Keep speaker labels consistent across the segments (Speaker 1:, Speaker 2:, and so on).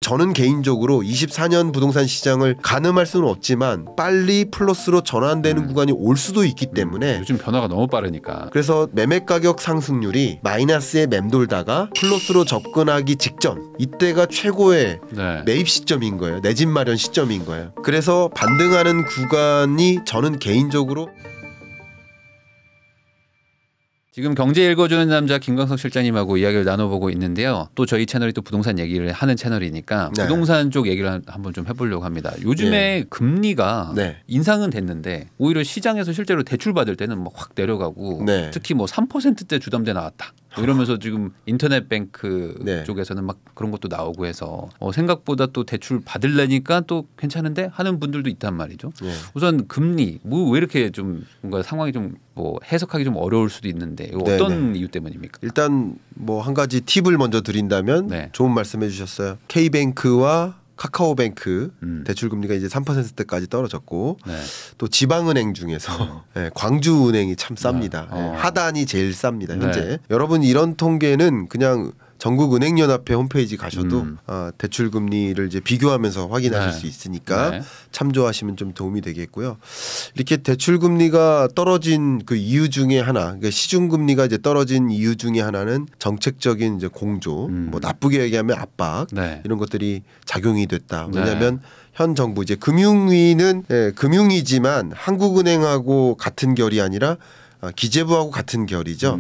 Speaker 1: 저는 개인적으로 24년 부동산 시장을 가늠할 수는 없지만 빨리 플러스로 전환되는 구간이 올 수도 있기 때문에
Speaker 2: 요즘 변화가 너무 빠르니까.
Speaker 1: 그래서 매매 가격 상승률이 마이너스에 맴돌다가 플러스로 접근하기 직전 이때가 최고의
Speaker 2: 네.
Speaker 1: 매입 시점인 거예요. 내 집 마련 시점인 거예요. 그래서 반등하는 구간이 저는 개인적으로
Speaker 2: 지금 경제 읽어주는 남자 김광석 실장님하고 이야기를 나눠보고 있는데요. 또 저희 채널이 또 부동산 얘기를 하는 채널이니까
Speaker 1: 네.
Speaker 2: 부동산 쪽 얘기를 한번 좀 해보려고 합니다. 요즘에 금리가
Speaker 1: 네.
Speaker 2: 인상은 됐는데 오히려 시장에서 실제로 대출 받을 때는 막 확 내려가고
Speaker 1: 네.
Speaker 2: 특히 뭐 3%대 주담대 나왔다. 뭐 이러면서 지금 인터넷 뱅크
Speaker 1: 네.
Speaker 2: 쪽에서는 막 그런 것도 나오고 해서 생각보다 또 대출 받으려니까 또 괜찮은데 하는 분들도 있단 말이죠.
Speaker 1: 네.
Speaker 2: 우선 금리 뭐 왜 이렇게 좀 뭔가 상황이 좀 뭐 해석하기 좀 어려울 수도 있는데 이거 어떤 이유 때문입니까?
Speaker 1: 일단 뭐 한 가지 팁을 먼저 드린다면
Speaker 2: 네.
Speaker 1: 좋은 말씀해 주셨어요. K뱅크와 카카오뱅크 대출 금리가 이제 3%대까지 떨어졌고
Speaker 2: 네.
Speaker 1: 또 지방은행 중에서 네, 광주은행이 참 쌉니다.
Speaker 2: 네.
Speaker 1: 하단이 제일 쌉니다. 현재.
Speaker 2: 네.
Speaker 1: 여러분 이런 통계는 그냥 전국은행연합회 홈페이지 가셔도 대출 금리를 이제 비교하면서 확인하실
Speaker 2: 네.
Speaker 1: 수 있으니까
Speaker 2: 네.
Speaker 1: 참조하시면 좀 도움이 되겠고요. 이렇게 대출 금리가 떨어진 그 이유 중에 하나, 그러니까 시중 금리가 이제 떨어진 이유 중에 하나는 정책적인 이제 공조, 뭐 나쁘게 얘기하면 압박
Speaker 2: 네.
Speaker 1: 이런 것들이 작용이 됐다.
Speaker 2: 네.
Speaker 1: 왜냐하면 현 정부 이제 금융위는 금융이지만 한국은행하고 같은 결이 아니라 기재부하고 같은 결이죠.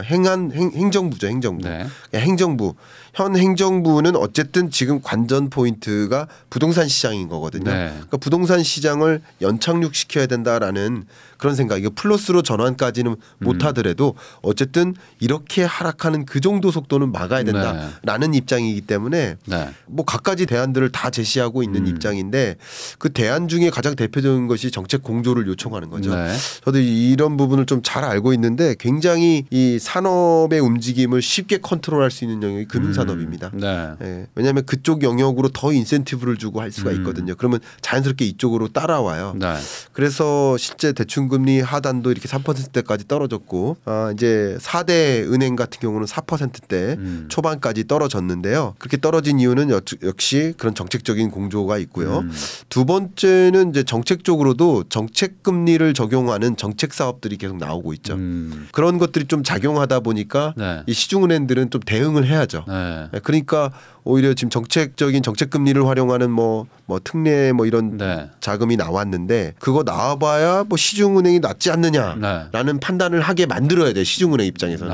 Speaker 1: 행정부죠, 행정부.
Speaker 2: 네.
Speaker 1: 행정부. 현 행정부는 어쨌든 지금 관전 포인트가 부동산 시장인 거거든요.
Speaker 2: 네.
Speaker 1: 그러니까 부동산 시장을 연착륙시켜야 된다라는 그런 생각. 이거 플러스로 전환까지는 못하더라도 어쨌든 이렇게 하락하는 그 정도 속도는 막아야 된다라는 입장이기 때문에
Speaker 2: 네.
Speaker 1: 뭐 갖가지 대안들을 다 제시하고 있는 입장인데 그 대안 중에 가장 대표적인 것이 정책 공조를 요청하는 거죠.
Speaker 2: 네.
Speaker 1: 저도 이런 부분을 좀 잘 알고 있는데 굉장히 이 산업의 움직임을 쉽게 컨트롤할 수 있는 영역이 금융산업입니다.
Speaker 2: 네.
Speaker 1: 예, 왜냐하면 그쪽 영역으로 더 인센티브를 주고 할 수가 있거든요. 그러면 자연스럽게 이쪽으로 따라와요.
Speaker 2: 네.
Speaker 1: 그래서 실제 대출금리 하단도 이렇게 3%대까지 떨어졌고 이제 4대 은행 같은 경우는 4%대 초반까지 떨어졌는데요. 그렇게 떨어진 이유는 역시 그런 정책적인 공조가 있고요. 두 번째는 이제 정책적으로도 정책금리를 적용하는 정책 사업들이 계속 나오고 있죠. 그런 것들이 좀 작용하다 보니까
Speaker 2: 네.
Speaker 1: 이 시중은행들은 좀 대응을 해야죠.
Speaker 2: 네.
Speaker 1: 그러니까 오히려 지금 정책적인 정책금리를 활용하는 뭐 특례 뭐 이런
Speaker 2: 네.
Speaker 1: 자금이 나왔는데 그거 나와봐야 뭐 시중은행이 낫지 않느냐라는 판단을 하게 만들어야 돼. 시중은행 입장에서는.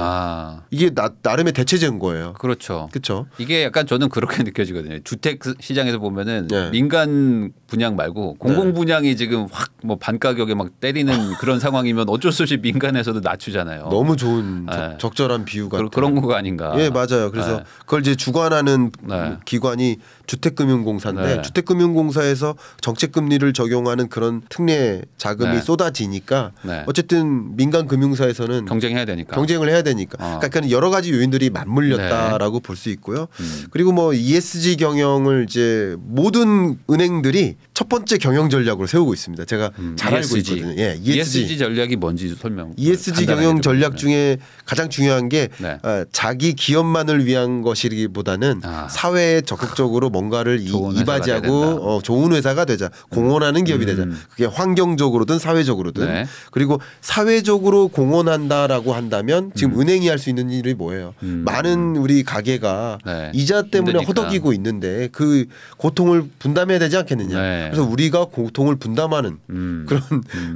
Speaker 1: 이게 나름의 대체제인 거예요.
Speaker 2: 그렇죠.
Speaker 1: 그렇죠.
Speaker 2: 이게 약간 저는 그렇게 느껴지거든요. 주택 시장에서 보면은
Speaker 1: 네.
Speaker 2: 민간 분양 말고 공공 분양이 지금 확 뭐 반가격에 막 때리는 그런 상황이면 어쩔 수 없이 민간에서도 낮추잖아요.
Speaker 1: 너무 좋은
Speaker 2: 네.
Speaker 1: 적절한 비유 같아요.
Speaker 2: 그런 거가 아닌가.
Speaker 1: 예, 맞아요. 그래서
Speaker 2: 네.
Speaker 1: 그걸 이제 주관하는
Speaker 2: 네.
Speaker 1: 기관이 주택금융공사인데
Speaker 2: 네.
Speaker 1: 주택금융공사에서 정책금리를 적용하는 그런 특례 자금이
Speaker 2: 네.
Speaker 1: 쏟아지니까
Speaker 2: 네.
Speaker 1: 어쨌든 민간 금융사에서는
Speaker 2: 경쟁해야 되니까.
Speaker 1: 경쟁을 해야 되니까. 그러니까 여러 가지 요인들이 맞물렸다라고 볼 수 있고요. 그리고 뭐 ESG 경영을 이제 모든 은행들이 첫 번째 경영 전략으로 세우고 있습니다. 제가 잘 알고 있거든요. 예,
Speaker 2: ESG 전략이 뭔지 설명.
Speaker 1: ESG 경영 전략 중에 가장 중요한 게
Speaker 2: 네.
Speaker 1: 자기 기업만을 위한 것이기보다는 사회에 적극적으로 뭔가를 이바지하고 좋은 회사가 되자. 공헌하는 기업이 되자. 그게 환경적으로든 사회적으로든.
Speaker 2: 네.
Speaker 1: 그리고 사회적으로 공헌한다라고 한다면 지금 은행이 할 수 있는 일이 뭐예요? 많은 우리 가게가
Speaker 2: 네.
Speaker 1: 이자 때문에
Speaker 2: 힘드니까.
Speaker 1: 허덕이고 있는데 그 고통을 분담해야 되지 않겠느냐.
Speaker 2: 네.
Speaker 1: 그래서 우리가 고통을 분담하는 그런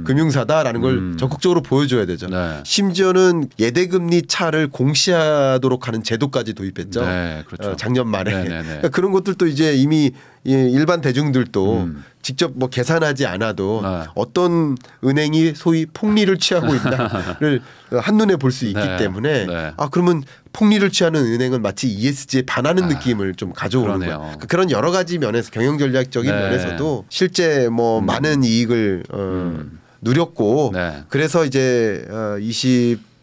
Speaker 1: 금융사다라는 걸 적극적으로 보여줘야 되죠.
Speaker 2: 네.
Speaker 1: 심지어는 예대금리 차를 공시하도록 하는 제도까지 도입했죠.
Speaker 2: 네, 그렇죠.
Speaker 1: 작년 말에.
Speaker 2: 네, 네, 네.
Speaker 1: 그러니까 그런 것들도 이제 이미 일반 대중들도 직접 뭐 계산하지 않아도 어떤 은행이 소위 폭리를 취하고 있나를 한눈에 볼 수 있기
Speaker 2: 네.
Speaker 1: 때문에
Speaker 2: 네.
Speaker 1: 그러면 폭리를 취하는 은행은 마치 ESG에 반하는 느낌을 좀 가져오는
Speaker 2: 그러네요.
Speaker 1: 거예요. 그런 여러 가지 면에서 경영 전략적인
Speaker 2: 네.
Speaker 1: 면에서도 실제 뭐 많은 이익을 누렸고
Speaker 2: 네.
Speaker 1: 그래서 이제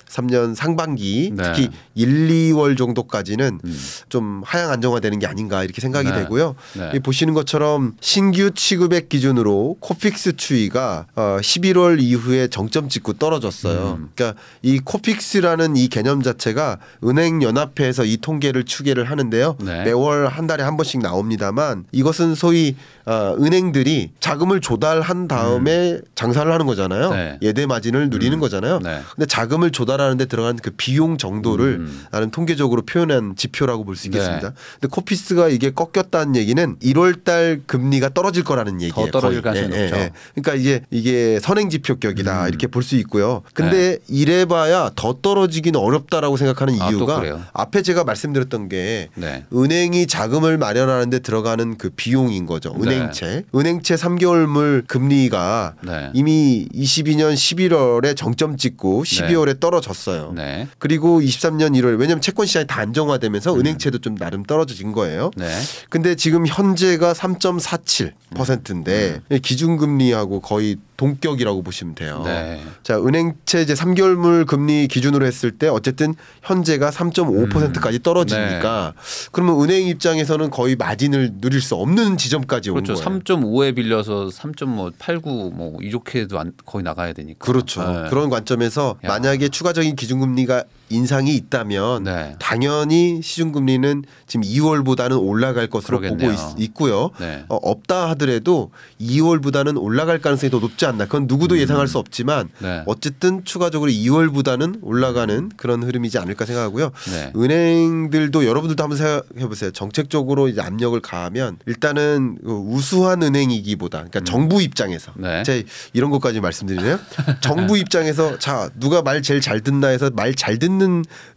Speaker 1: 23년 상반기
Speaker 2: 네.
Speaker 1: 특히 1, 2월 정도까지는 좀 하향 안정화되는 게 아닌가 이렇게 생각이
Speaker 2: 네.
Speaker 1: 되고요.
Speaker 2: 네.
Speaker 1: 보시는 것처럼 신규 취급액 기준으로 코픽스 추이가 11월 이후에 정점 찍고 떨어졌어요. 그러니까 이 코픽스라는 이 개념 자체가 은행연합회에서 이 통계를 추계를 하는데요.
Speaker 2: 네.
Speaker 1: 매월 한 달에 한 번씩 나옵니다만 이것은 소위 은행들이 자금을 조달한 다음에 장사를 하는 거잖아요.
Speaker 2: 네.
Speaker 1: 예대 마진을 누리는 거잖아요.
Speaker 2: 네.
Speaker 1: 근데 자금을 조달하는 데 들어가는 그 비용 정도를 나는 통계적으로 표현한 지표라고 볼 수 있겠습니다.
Speaker 2: 네.
Speaker 1: 근데 코픽스가 이게 꺾였다는 얘기는 1월 달 금리가 떨어질 거라는 얘기예요.
Speaker 2: 더 떨어질
Speaker 1: 거의.
Speaker 2: 가능성이 높죠.
Speaker 1: 그러니까 이게 선행 지표격이다 이렇게 볼 수 있고요. 근데 이래봐야 더 떨어지기는 어렵다라고 생각하는 이유가
Speaker 2: 그래요?
Speaker 1: 앞에 제가 말씀드렸던 게
Speaker 2: 네.
Speaker 1: 은행이 자금을 마련하는 데 들어가는 그 비용인 거죠. 은행채. 은행채 3개월물 금리가
Speaker 2: 네.
Speaker 1: 이미 22년 11월에 정점 찍고 12월에 떨어졌어요.
Speaker 2: 네.
Speaker 1: 그리고 23년 1월 왜냐하면 채권 시장이 다 안정화되면서 은행채도 좀 나름 떨어진 거예요.
Speaker 2: 네.
Speaker 1: 근데 지금 현재가 3.47%인데 기준금리하고 거의 동격이라고 보시면 돼요.
Speaker 2: 네.
Speaker 1: 자, 은행채 이제 3개월물 금리 기준으로 했을 때 어쨌든 현재가 3.5%까지 떨어지니까 그러면 은행 입장에서는 거의 마진을 누릴 수 없는 지점까지 온
Speaker 2: 그렇죠.
Speaker 1: 거예요.
Speaker 2: 3.5에 빌려서 3.89 뭐 이렇게도 거의 나가야 되니까.
Speaker 1: 그렇죠.
Speaker 2: 네.
Speaker 1: 그런 관점에서
Speaker 2: 야.
Speaker 1: 만약에 추가적인 기준금리가 인상이 있다면
Speaker 2: 네.
Speaker 1: 당연히 시중금리는 지금 2월보다는 올라갈 것으로
Speaker 2: 그러겠네요.
Speaker 1: 보고 있고요.
Speaker 2: 네.
Speaker 1: 없다 하더라도 2월보다는 올라갈 가능성이 더 높지 않나. 그건 누구도 예상할 수 없지만
Speaker 2: 네.
Speaker 1: 어쨌든 추가적으로 2월보다는 올라가는 그런 흐름이지 않을까 생각하고요.
Speaker 2: 네.
Speaker 1: 은행들도 여러분들도 한번 생각해 보세요. 정책적으로 이제 압력을 가하면 일단은 우수한 은행이기보다 그러니까 정부 입장에서
Speaker 2: 네.
Speaker 1: 제가 이런 것까지 말씀드리네요. 정부 입장에서 자 누가 말 제일 잘 듣나 해서 말 잘 듣는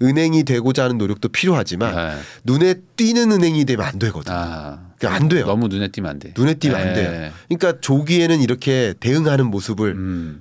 Speaker 1: 은행이 되고자 하는 노력도 필요하지만
Speaker 2: 네.
Speaker 1: 눈에 띄는 은행이 되면 안 되거든요. 그러니까 안 돼요.
Speaker 2: 너무 눈에 띄면 안 돼.
Speaker 1: 눈에 띄면 안
Speaker 2: 네.
Speaker 1: 돼요. 그러니까 조기에는 이렇게 대응하는 모습을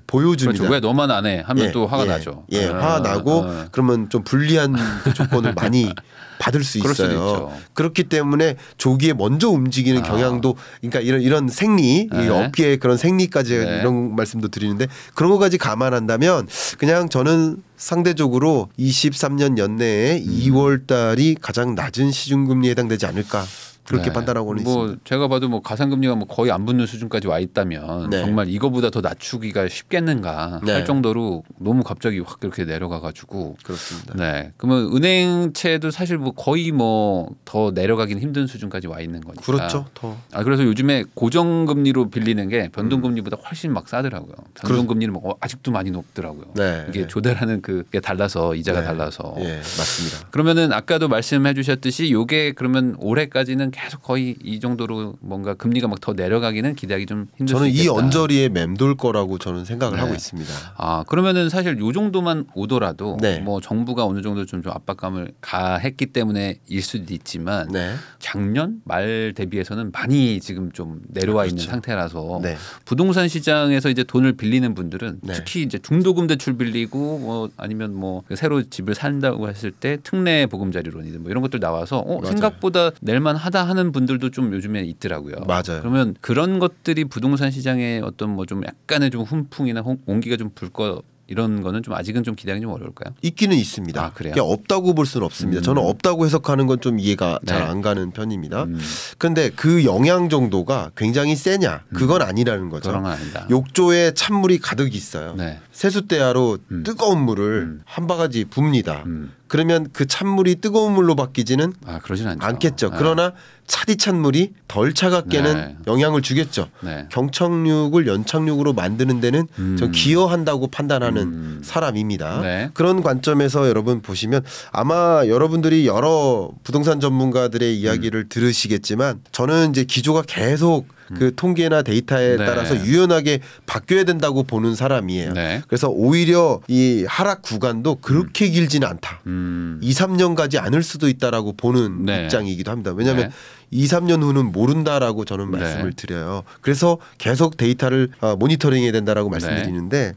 Speaker 1: 보여줍니다.
Speaker 2: 그렇죠. 왜 너만 안 해? 하면 또 화가 나죠.
Speaker 1: 화가 나고 그러면 좀 불리한 조건을 많이 받을 수
Speaker 2: 그럴 수도
Speaker 1: 있어요.
Speaker 2: 있죠.
Speaker 1: 그렇기 때문에 조기에 먼저 움직이는 경향도 그러니까 이런 생리
Speaker 2: 네.
Speaker 1: 이 업계의 그런 생리까지
Speaker 2: 네.
Speaker 1: 이런 말씀도 드리는데 그런 것까지 감안한다면 그냥 저는 상대적으로 23년 연내에 2월 달이 가장 낮은 시중금리에 해당되지 않을까. 그렇게
Speaker 2: 네.
Speaker 1: 판단하고는
Speaker 2: 뭐
Speaker 1: 있습니다.
Speaker 2: 제가 봐도 뭐 가상금리가 뭐 거의 안 붙는 수준까지 와 있다면
Speaker 1: 네.
Speaker 2: 정말 이거보다 더 낮추기가 쉽겠는가
Speaker 1: 네.
Speaker 2: 할 정도로 너무 갑자기 확 그렇게 내려가가지고
Speaker 1: 그렇습니다.
Speaker 2: 네. 그러면 은행채도 사실 뭐 거의 뭐 더 내려가기는 힘든 수준까지 와 있는 거니까.
Speaker 1: 그렇죠. 더.
Speaker 2: 그래서 요즘에 고정금리로 빌리는 게 변동금리보다 훨씬 막 싸더라고요. 변동금리는 뭐 아직도 많이 높더라고요.
Speaker 1: 네.
Speaker 2: 이게 조달하는 그게 달라서 이자가
Speaker 1: 네.
Speaker 2: 달라서.
Speaker 1: 예, 맞습니다.
Speaker 2: 그러면은 아까도 말씀해 주셨듯이 요게 그러면 올해까지는 계속 거의 이 정도로 뭔가 금리가 막 더 내려가기는 기대하기 좀 힘들 수
Speaker 1: 저는
Speaker 2: 있겠다.
Speaker 1: 이 언저리에 맴돌 거라고 저는 생각을
Speaker 2: 네.
Speaker 1: 하고 있습니다.
Speaker 2: 그러면은 사실 요 정도만 오더라도
Speaker 1: 네.
Speaker 2: 뭐 정부가 어느 정도 좀 압박감을 가했기 때문에일 수도 있지만
Speaker 1: 네.
Speaker 2: 작년 말 대비해서는 많이 지금 좀 내려와 있는
Speaker 1: 그렇죠.
Speaker 2: 상태라서
Speaker 1: 네.
Speaker 2: 부동산 시장에서 이제 돈을 빌리는 분들은
Speaker 1: 네.
Speaker 2: 특히 이제 중도금 대출 빌리고 뭐 아니면 뭐 새로 집을 산다고 했을 때 특례 보금자리론이든 뭐 이런 것들 나와서
Speaker 1: 맞아요.
Speaker 2: 생각보다 낼만하다 하는 분들도 좀 요즘에 있더라고요.
Speaker 1: 맞아요.
Speaker 2: 그러면 그런 것들이 부동산 시장에 어떤 뭐 좀 약간의 좀 훈풍이나 온기가 좀 불 거 이런 거는 좀 아직은 좀 기대하기 좀 어려울까요?
Speaker 1: 있기는 있습니다.
Speaker 2: 아, 그래요?
Speaker 1: 그러니까 없다고 볼 수는 없습니다. 저는 없다고 해석하는 건 좀 이해가
Speaker 2: 네.
Speaker 1: 잘 안 가는 편입니다. 그런데 그 영향 정도가 굉장히 세냐? 그건 아니라는 거죠.
Speaker 2: 그런 건 아니다.
Speaker 1: 욕조에 찬물이 가득 있어요.
Speaker 2: 네.
Speaker 1: 세숫대야로 뜨거운 물을 한 바가지 붓니다. 그러면 그 찬물이 뜨거운 물로 바뀌지는
Speaker 2: 그러진 않죠.
Speaker 1: 않겠죠.
Speaker 2: 네.
Speaker 1: 그러나 차디찬 물이 덜 차갑게는
Speaker 2: 네.
Speaker 1: 영향을 주겠죠.
Speaker 2: 네.
Speaker 1: 경착륙을 연착륙으로 만드는 데는 전 기여한다고 판단하는 사람입니다.
Speaker 2: 네.
Speaker 1: 그런 관점에서 여러분 보시면 아마 여러분들이 여러 부동산 전문가들의 이야기를 들으시겠지만 저는 이제 기조가 계속 그 통계나 데이터에
Speaker 2: 네.
Speaker 1: 따라서 유연하게 바뀌어야 된다고 보는 사람이에요.
Speaker 2: 네.
Speaker 1: 그래서 오히려 이 하락 구간도 그렇게 길지는 않다. 2, 3년 가지 않을 수도 있다라고 보는
Speaker 2: 네.
Speaker 1: 입장이기도 합니다. 왜냐하면
Speaker 2: 네.
Speaker 1: 2, 3년 후는 모른다라고 저는 말씀을 드려요. 그래서 계속 데이터를 모니터링해야 된다라고 말씀드리는데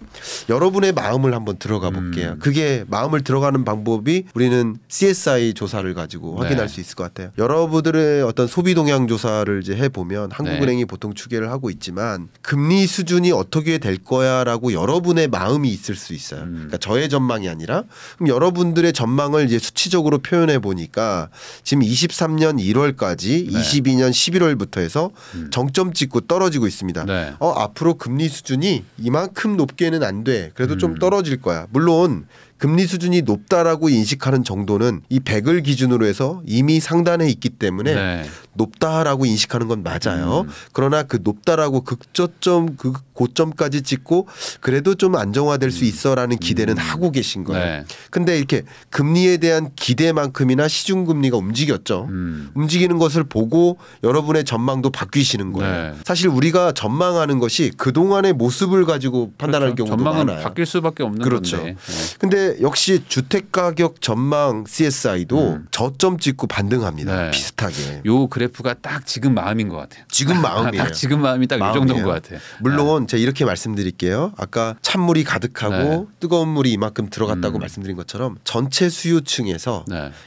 Speaker 1: 여러분의 마음을 한번 들어가 볼게요. 그게 마음을 들어가는 방법이 우리는 CSI 조사를 가지고 확인할 수 있을 것 같아요. 여러분들의 어떤 소비 동향 조사를 이제 해보면 한국은행이 보통 추계를 하고 있지만 금리 수준이 어떻게 될 거야라고 여러분의 마음이 있을 수 있어요. 그러니까 저의 전망이 아니라 그럼 여러분들의 전망을 이제 수치적으로 표현해 보니까 지금 23년 1월까지 22년 11월부터 해서 정점 찍고 떨어지고 있습니다. 앞으로 금리 수준이 이만큼 높게는 안 돼. 그래도 좀 떨어질 거야. 물론 금리 수준이 높다라고 인식하는 정도는 이 100을 기준으로 해서 이미 상단에 있기 때문에 높다라고 인식하는 건 맞아요. 그러나 그 높다라고 극저점 그 고점까지 찍고 그래도 좀 안정화될 수 있어라는 기대는 하고 계신 거예요. 근데 이렇게 금리에 대한 기대만큼이나 시중금리가 움직였죠. 움직이는 것을 보고 여러분의 전망도 바뀌시는 거예요. 사실 우리가 전망하는 것이 그동안의 모습을 가지고 판단할 경우도
Speaker 2: 전망은
Speaker 1: 많아요.
Speaker 2: 바뀔 수밖에 없는 건데.
Speaker 1: 근데 역시 주택가격 전망 CSI도 저점 찍고 반등합니다. 비슷하게.
Speaker 2: 요 그래프가 딱 지금 마음인 것 같아요.
Speaker 1: 지금 마음이에요.
Speaker 2: 딱 지금 마음이 딱 이 정도인 것 같아요.
Speaker 1: 물론 제가 이렇게 말씀드릴게요. 아까 찬물이 가득하고 뜨거운 물이 이만큼 들어갔다고 말씀드린 것처럼 전체 수요층에서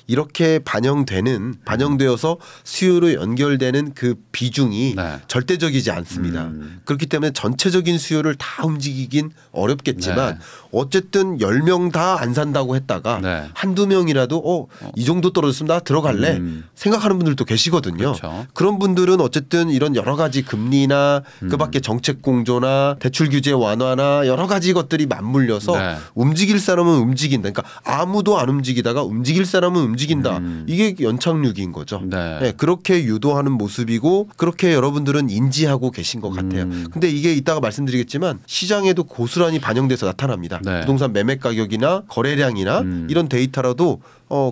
Speaker 1: 이렇게 반영되어서 수요로 연결되는 그 비중이 절대적이지 않습니다. 그렇기 때문에 전체적인 수요를 다 움직이긴 어렵겠지만 어쨌든 10명 다 안 산다고 했다가 한두 명이라도 이 정도 떨어졌으면 나 들어갈래 생각하는 분들도 계시거든요. 그런 분들은 어쨌든 이런 여러 가지 금리나 그밖에 정책 공조나 대출 규제 완화나 여러 가지 것들이 맞물려서 움직일 사람은 움직인다. 그러니까 아무도 안 움직이다가 움직일 사람은 움직인다. 이게 연착륙인 거죠. 그렇게 유도하는 모습이고 그렇게 여러분들은 인지하고 계신 것 같아요. 근데 이게 이따가 말씀드리겠지만 시장에도 고스란히 반영돼서 나타납니다. 부동산 매매 가격이나 거래량이나 이런 데이터라도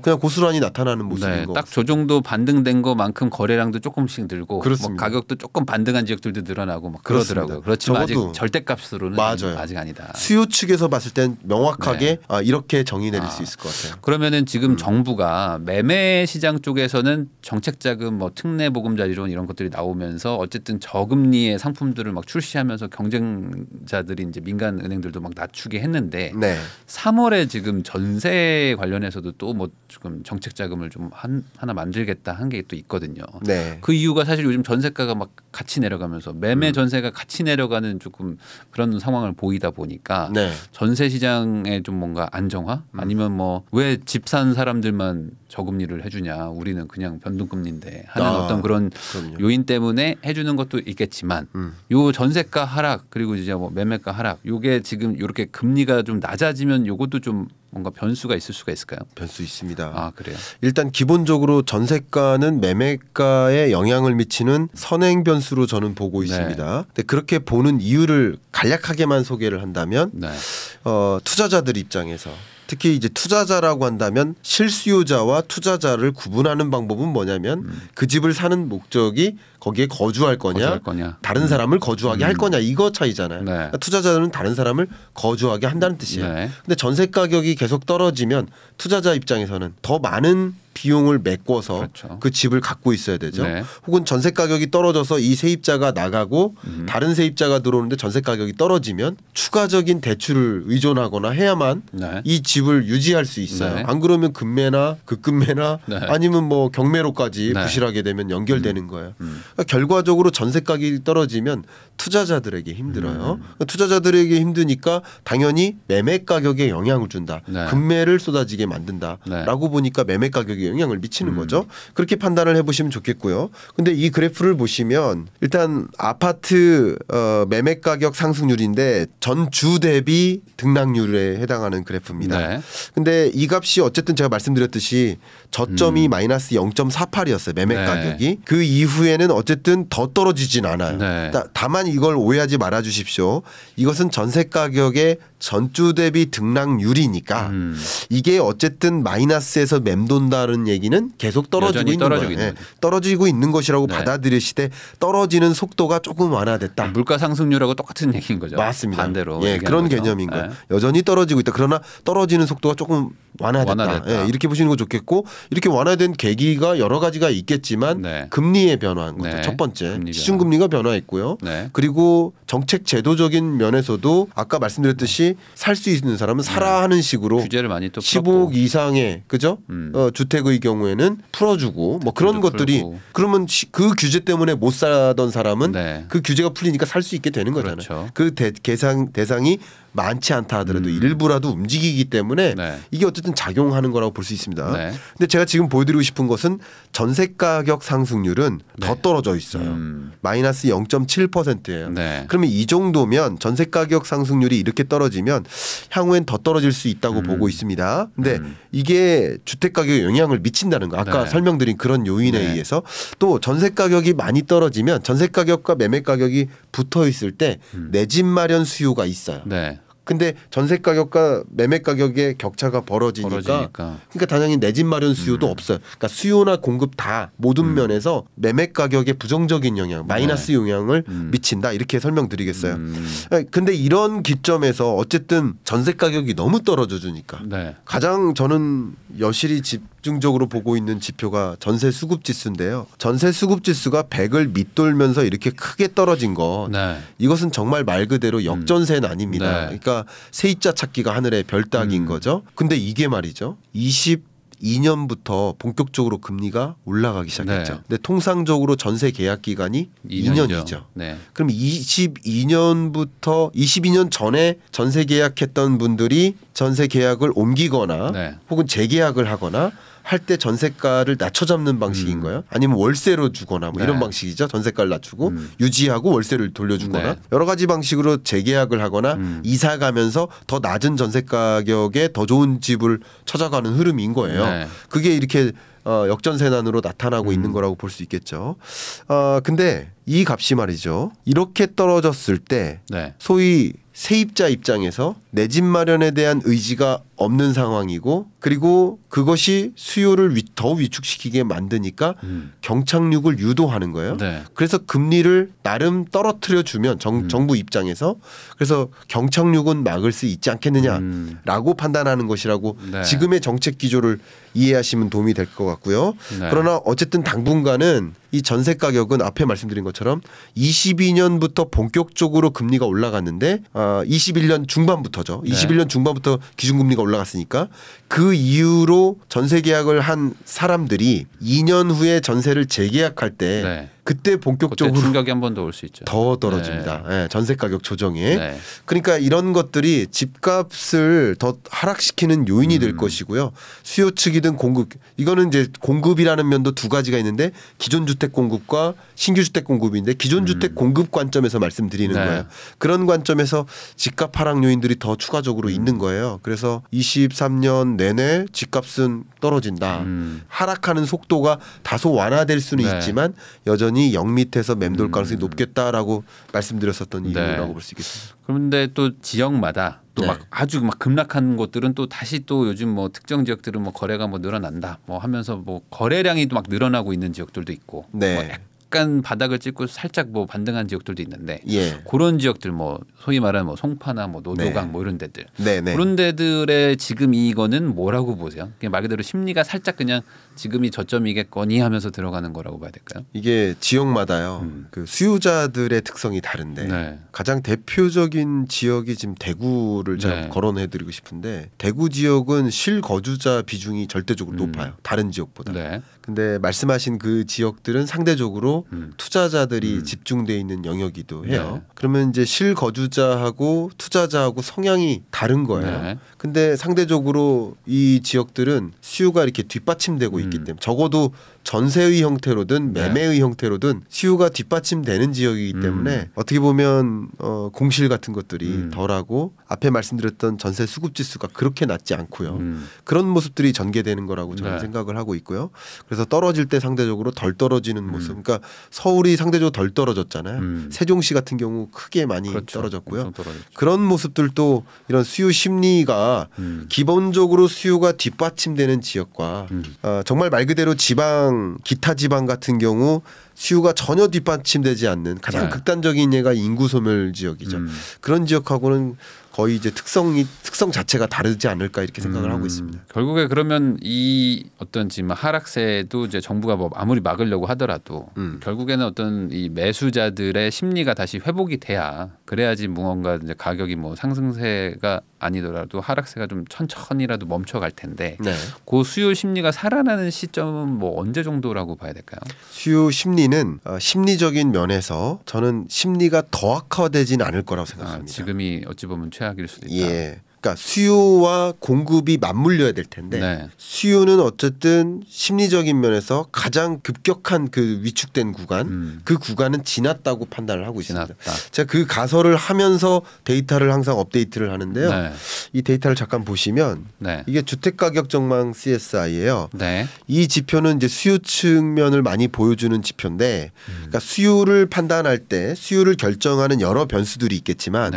Speaker 1: 그냥 고스란히 나타나는 모습인 거.
Speaker 2: 딱 저 정도 반등된 것만큼 거래량도 조금씩 늘고 뭐 가격도 조금 반등한 지역들도 늘어나고 막 그러더라고요. 그렇지만 아직 절대값으로는 아직 아니다.
Speaker 1: 수요 측에서 봤을 땐 명확하게 이렇게 정의 내릴 수 있을 것 같아요.
Speaker 2: 그러면은 지금 정부가 매매 시장 쪽에서는 정책자금 뭐 특례 보금자리론 이런 것들이 나오면서 어쨌든 저금리의 상품들을 막 출시하면서 경쟁자들이 이제 민간 은행들도 막 낮추게 했는데 3월에 지금 전세 관련해서도 또 뭐 지금 정책 자금을 좀 하나 만들겠다 한 게 또 있거든요. 그 이유가 사실 요즘 전세가가 막 같이 내려가면서 매매 전세가 같이 내려가는 조금 그런 상황을 보이다 보니까 전세 시장에 좀 뭔가 안정화 아니면 뭐 왜 집 산 사람들만 저금리를 해주냐 우리는 그냥 변동금리인데 하는 어떤 그런 요인 때문에 해주는 것도 있겠지만 요 전세가 하락 그리고 이제 뭐 매매가 하락 요게 지금 이렇게 금리가 좀 낮아지면 요것도 좀 뭔가 변수가 있을 수가 있을까요?
Speaker 1: 변수 있습니다.
Speaker 2: 아 그래요?
Speaker 1: 일단 기본적으로 전세가는 매매가에 영향을 미치는 선행 변수로 저는 보고 있습니다. 근데 그렇게 보는 이유를 간략하게만 소개를 한다면 투자자들 입장에서 특히 이제 투자자라고 한다면 실수요자와 투자자를 구분하는 방법은 뭐냐면 그 집을 사는 목적이 거기에 거주할 거냐 다른 사람을 거주하게 할 거냐 이거 차이잖아요. 그러니까 투자자는 다른 사람을 거주하게 한다는 뜻이에요. 근데 전세 가격이 계속 떨어지면 투자자 입장에서는 더 많은 비용을 메꿔서 그 집을 갖고 있어야 되죠. 혹은 전세 가격이 떨어져서 이 세입자가 나가고 다른 세입자가 들어오는데 전세 가격이 떨어지면 추가적인 대출을 의존하거나 해야만 이 집을 유지할 수 있어요. 안 그러면 금매나 급금매나 아니면 뭐 경매로까지 부실하게 되면 연결되는 거예요. 그러니까 결과적으로 전세 가격이 떨어지면 투자자들에게 힘들어요. 투자자들에게 힘드니까 당연히 매매 가격에 영향을 준다. 금매를 쏟아지게 만든다라고 보니까 매매 가격에 영향을 미치는 거죠. 그렇게 판단을 해보시면 좋겠고요. 근데 이 그래프를 보시면 일단 아파트 매매 가격 상승률인데 전주 대비 등락률에 해당하는 그래프입니다. 근데 이 값이 어쨌든 제가 말씀드렸듯이 저점이 마이너스 0.48이었어요. 매매 가격이. 그 이후에는 어쨌든 더 떨어지진 않아요. 다만 이걸 오해하지 말아 주십시오. 이것은 전세 가격의 전주 대비 등락률이니까 이게 어쨌든 마이너스에서 맴돈다는 얘기는 계속 떨어지고 있는 거예요. 네. 떨어지고 있는 것이라고 네. 받아들이시되 떨어지는 속도가 조금 완화됐다.
Speaker 2: 물가 상승률하고 똑같은 얘기인 거죠.
Speaker 1: 맞습니다.
Speaker 2: 반대로.
Speaker 1: 예, 그런 거죠. 개념인 거예요. 네. 여전히 떨어지고 있다. 그러나 떨어지는 속도가 조금 완화됐다. 예, 이렇게 보시는 거 좋겠고 이렇게 완화된 계기가 여러 가지가 있겠지만 네. 금리의 변화인 거죠. 네. 첫 번째 시중금리가 변화했고요. 네. 그리고 정책 제도적인 면에서도 아까 말씀드렸듯이 살 수 있는 사람은 사라 하는 식으로
Speaker 2: 규제를 많이 또
Speaker 1: 15억 이상의 그죠? 주택의 경우에는 풀어주고 뭐 그런 것들이 풀고. 그러면 그 규제 때문에 못 사던 사람은 네. 그 규제가 풀리니까 살 수 있게 되는 거잖아요. 그렇죠. 그 대상이 많지 않다 하더라도 일부라도 움직이기 때문에 네. 이게 어쨌든 작용하는 거라고 볼 수 있습니다. 네. 근데 제가 지금 보여드리고 싶은 것은 전세 가격 상승률은 네. 더 떨어져 있어요. 마이너스 0.7%예요. 네. 그러면 이 정도면 전세 가격 상승률이 이렇게 떨어지면 향후엔 더 떨어질 수 있다고 보고 있습니다. 근데 이게 주택 가격에 영향을 미친다는 거. 아까 네. 설명드린 그런 요인에 네. 의해서 또 전세 가격이 많이 떨어지면 전세 가격과 매매 가격이 붙어 있을 때 내 집 마련 수요가 있어요. 네. 근데 전세 가격과 매매 가격의 격차가 벌어지니까 그러니까 당연히 내 집 마련 수요도 없어요. 그러니까 수요나 공급 다 모든 면에서 매매 가격에 부정적인 영향, 마이너스 네. 영향을 미친다 이렇게 설명드리겠어요. 근데 이런 기점에서 어쨌든 전세 가격이 너무 떨어져 주니까 네. 가장 저는 여실히 집중적으로 보고 있는 지표가 전세 수급 지수인데요. 전세 수급 지수가 100을 밑돌면서 이렇게 크게 떨어진 거 네. 이것은 정말 말 그대로 역전세는 아닙니다. 네. 그러니까 세입자 찾기가 하늘의 별 따기인 거죠. 근데 이게 말이죠. 22년부터 본격적으로 금리가 올라가기 시작했죠. 네. 근데 통상적으로 전세 계약 기간이 2년이죠. 네. 그럼 22년 전에 전세 계약했던 분들이 전세 계약을 옮기거나 네. 혹은 재계약을 하거나 할 때 전세가를 낮춰 잡는 방식인 거예요. 아니면 월세로 주거나 뭐 네. 이런 방식이죠. 전세가를 낮추고 유지하고 월세를 돌려주거나 네. 여러 가지 방식으로 재계약을 하거나 이사 가면서 더 낮은 전세 가격에 더 좋은 집을 찾아가는 흐름인 거예요. 네. 그게 이렇게 역전세난으로 나타나고 있는 거라고 볼 수 있겠죠. 근데 이 값이 말이죠. 이렇게 떨어졌을 때 네. 소위 세입자 입장에서 내 집 마련에 대한 의지가 없는 상황이고 그리고 그것이 수요를 더 위축시키게 만드니까 경착륙을 유도하는 거예요. 네. 그래서 금리를 나름 떨어뜨려 주면 정부 입장에서 그래서 경착륙은 막을 수 있지 않겠느냐라고 판단하는 것이라고 네. 지금의 정책 기조를 이해하시면 도움이 될 것 같고요. 네. 그러나 어쨌든 당분간은 이 전세 가격은 앞에 말씀드린 것처럼 22년부터 본격적으로 금리가 올라갔는데 21년 중반부터죠. 네. 21년 중반부터 기준금리가 올라갔으니까 그 이후로 전세 계약을 한 사람들이 2년 후에 전세를 재계약할 때 네. 그때 본격적으로
Speaker 2: 충격이 한 번 더 올 수 있죠.
Speaker 1: 더 떨어집니다. 네. 네, 전세 가격 조정에. 네. 그러니까 이런 것들이 집값을 더 하락시키는 요인이 될 것이고요. 수요 측이든 공급 이거는 이제 공급이라는 면도 두 가지가 있는데 기존 주택 공급과 신규 주택 공급인데 기존 주택 공급 관점에서 말씀드리는 네. 거예요. 그런 관점에서 집값 하락 요인들이 더 추가적으로 있는 거예요. 그래서 23년 내내 집값은 떨어진다. 하락하는 속도가 다소 완화될 수는 네. 있지만 여전히 0 밑에서 맴돌 가능성이 높겠다라고 말씀드렸었던 이유라고 볼 수 있겠습니다.
Speaker 2: 그런데 또 지역마다 또 막 네. 아주 막 급락한 곳들은 또 다시 또 요즘 뭐 특정 지역들은 뭐 거래가 뭐 늘어난다 뭐 하면서 뭐 거래량이 또 막 늘어나고 있는 지역들도 있고 네. 뭐 약간 바닥을 찍고 살짝 뭐 반등한 지역들도 있는데 예. 그런 지역들 뭐 소위 말하는 뭐 송파나 뭐 노조강 네. 뭐 이런 데들 네네. 그런 데들의 지금 이거는 뭐라고 보세요? 그냥 말 그대로 심리가 살짝 그냥 지금이 저점이겠거니 하면서 들어가는 거라고 봐야 될까요?
Speaker 1: 이게 지역마다요. 그 수요자들의 특성이 다른데 네. 가장 대표적인 지역이 지금 대구를 제가 네. 거론해드리고 싶은데 대구 지역은 실거주자 비중이 절대적으로 높아요. 다른 지역보다. 네. 근데 말씀하신 그 지역들은 상대적으로 투자자들이 집중돼 있는 영역이기도 해요. 네. 그러면 이제 실거주자하고 투자자하고 성향이 다른 거예요. 네. 근데 상대적으로 이 지역들은 수요가 이렇게 뒷받침되고 있기 때문에 적어도 전세의 형태로든 매매의 형태로든 수요가 뒷받침되는 지역이기 때문에 어떻게 보면 공실 같은 것들이 덜하고 앞에 말씀드렸던 전세 수급 지수가 그렇게 낮지 않고요. 그런 모습들이 전개되는 거라고 저는 생각을 하고 있고요. 그래서 떨어질 때 상대적으로 덜 떨어지는 모습. 그러니까 서울이 상대적으로 덜 떨어졌잖아요. 세종시 같은 경우 크게 많이 떨어졌고요. 그런 모습들도 이런 수요 심리가 기본적으로 수요가 뒷받침되는 지역과 정말 말 그대로 지방 기타 지방 같은 경우 수요가 전혀 뒷받침되지 않는 가장 극단적인 예가 인구 소멸 지역이죠. 그런 지역하고는 거의 이제 특성 자체가 다르지 않을까 이렇게 생각을 하고 있습니다.
Speaker 2: 결국에 그러면 이 어떤 지금 하락세도 이제 정부가 뭐 아무리 막으려고 하더라도 결국에는 어떤 이 매수자들의 심리가 다시 회복이 돼야 그래야지 뭔가 이제 가격이 뭐 상승세가 아니더라도 하락세가 좀 천천히라도 멈춰갈 텐데 그 수요 심리가 살아나는 시점은 뭐 언제 정도라고 봐야 될까요?
Speaker 1: 수요 심리는 심리적인 면에서 저는 심리가 더 악화되지는 않을 거라고 생각합니다.
Speaker 2: 지금이 어찌 보면 최악일 수도 있다.
Speaker 1: 예. 그러니까 수요와 공급이 맞물려야 될 텐데 수요는 어쨌든 심리적인 면에서 가장 급격한 그 위축된 구간 그 구간은 지났다고 판단을 하고 있습니다. 제가 그 가설을 하면서 데이터를 항상 업데이트를 하는데요. 이 데이터를 잠깐 보시면 이게 주택가격 전망 CSI예요. 이 지표는 이제 수요 측면을 많이 보여주는 지표인데 그러니까 수요를 판단할 때 수요를 결정하는 여러 변수들이 있겠지만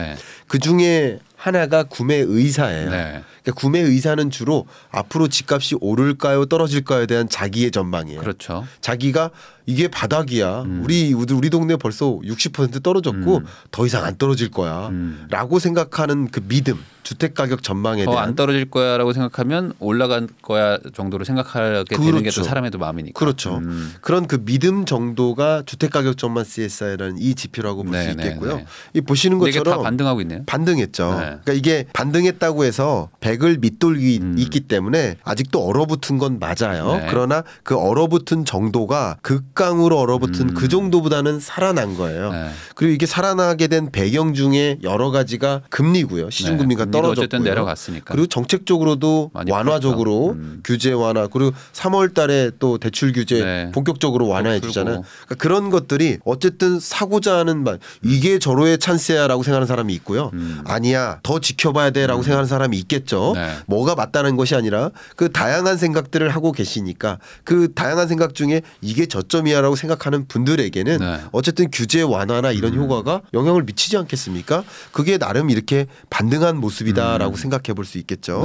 Speaker 1: 그 중에 하나가 구매 의사예요. 그러니까 구매 의사는 주로 앞으로 집값이 오를까요 떨어질까요에 대한 자기의 전망이에요.
Speaker 2: 그렇죠.
Speaker 1: 자기가 이게 바닥이야. 우리 동네 벌써 60% 떨어졌고 더 이상 안 떨어질 거야. 라고 생각하는 그 믿음. 주택가격 전망에 대한.
Speaker 2: 더 안 떨어질 거야라고 생각하면 올라갈 거야 정도로 생각하게 되는 게 또 사람의 마음이니까.
Speaker 1: 그렇죠. 그런 그 믿음 정도가 주택가격 전망 CSI라는 이 지표라고 볼 수 있겠고요. 이 보시는 것처럼.
Speaker 2: 이게 다 반등하고 있네요.
Speaker 1: 반등했죠. 그러니까 이게 반등했다고 해서 100을 밑돌기 있기 때문에 아직도 얼어붙은 건 맞아요. 그러나 그 얼어붙은 정도가 극강으로 얼어붙은 그 정도보다는 살아난 거예요. 그리고 이게 살아나게 된 배경 중에 여러 가지가 금리고요. 시중금리가 떨어졌고요.
Speaker 2: 어쨌든 내려갔으니까.
Speaker 1: 그리고 정책적으로도 완화적으로 규제 완화 그리고 3월 달에 또 대출 규제 본격적으로 완화해 주잖아요. 그러니까 그런 것들이 어쨌든 사고자 하는 말 이게 절호의 찬스야라고 생각하는 사람이 있고요. 아니야 더 지켜봐야 돼라고 생각하는 사람이 있겠죠. 뭐가 맞다는 것이 아니라 그 다양한 생각들을 하고 계시니까 그 다양한 생각 중에 이게 저점이야라고 생각하는 분들에게는 어쨌든 규제 완화나 이런 효과가 영향을 미치지 않겠습니까? 그게 나름 이렇게 반등한 모습이다라고 생각해 볼 수 있겠죠.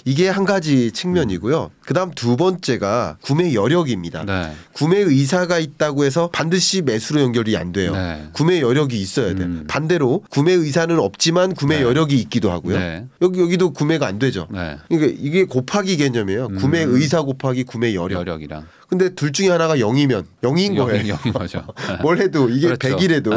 Speaker 1: 이게 한 가지 측면이고요. 그다음 두 번째가 구매 여력입니다. 구매 의사가 있다고 해서 반드시 매수로 연결이 안 돼요. 구매 여력이 있어야 돼. 반대로 구매 의사는 없지만 구매 여력이 있기도 하고요. 여기도 구매가 안 되죠. 그러니까 이게 곱하기 개념이에요. 구매 의사 곱하기 구매 여력이랑. 근데 둘 중에 하나가 0이면 0인 거예요.
Speaker 2: 0인 거죠.
Speaker 1: 뭘 해도 이게 그렇죠. 100이래도.